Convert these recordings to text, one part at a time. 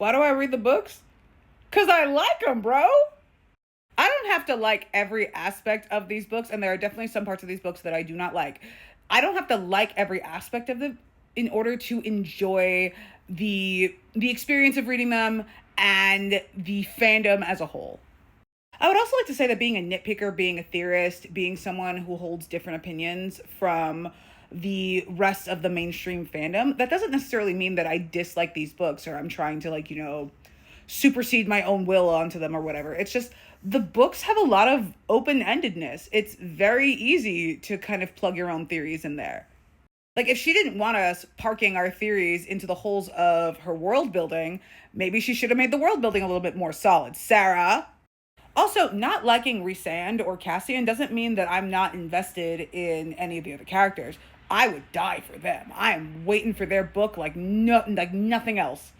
Why do I read the books? Because I like them, bro. I don't have to like every aspect of these books, and there are definitely some parts of these books that I do not like. I don't have to like every aspect of them in order to enjoy the experience of reading them and the fandom as a whole. I would also like to say that being a nitpicker, being a theorist, being someone who holds different opinions from the rest of the mainstream fandom, that doesn't necessarily mean that I dislike these books or I'm trying to, like, supersede my own will onto them or whatever. It's just the books have a lot of open-endedness. It's very easy to kind of plug your own theories in there. Like, if she didn't want us parking our theories into the holes of her world building, maybe she should have made the world building a little bit more solid. Sarah. Also, not liking Rhysand or Cassian doesn't mean that I'm not invested in any of the other characters. I would die for them. I am waiting for their book like nothing else.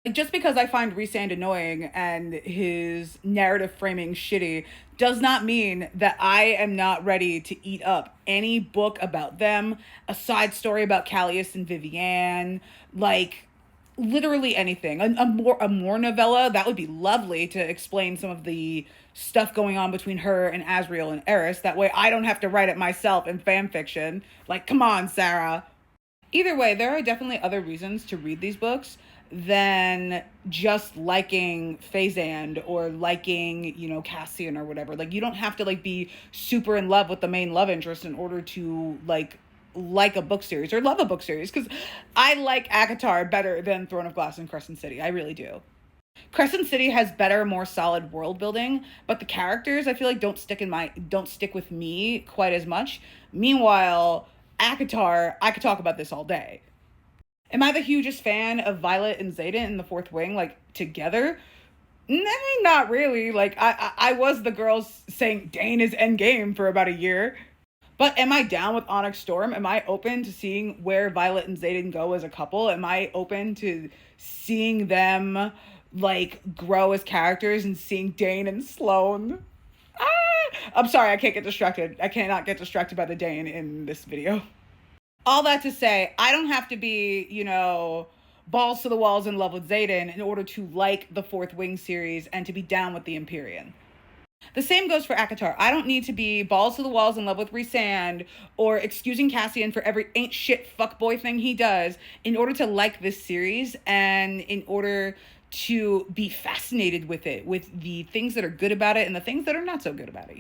Like, just because I find Rhysand annoying and his narrative framing shitty does not mean that I am not ready to eat up any book about them, a side story about Callias and Vivienne, like literally anything. A more novella that would be lovely to explain some of the stuff going on between her and Asriel and Eris. That way I don't have to write it myself in fan fiction. Like, come on, Sarah. Either way, there are definitely other reasons to read these books than just liking Phazand or liking, Cassian or whatever. Like, you don't have to like be super in love with the main love interest in order to like a book series or love a book series, because I like Acotar better than Throne of Glass and Crescent City. I really do. Crescent City has better, more solid world building, but the characters I feel like don't stick with me quite as much. Meanwhile, Acotar, I could talk about this all day. Am I the hugest fan of Violet and Xaden in the Fourth Wing, like, together? Nah, not really. Like, I was the girls saying Dane is endgame for about a year. But am I down with Onyx Storm? Am I open to seeing where Violet and Xaden go as a couple? Am I open to seeing them, like, grow as characters and seeing Dane and Sloane? Ah! I'm sorry, I can't get distracted. I cannot get distracted by the Dane in this video. All that to say, I don't have to be, balls to the walls in love with Xaden in order to like the Fourth Wing series and to be down with the Empyrean. The same goes for Acotar. I don't need to be balls to the walls in love with Rhysand or excusing Cassian for every ain't shit fuckboy thing he does in order to like this series and in order to be fascinated with it, with the things that are good about it and the things that are not so good about it,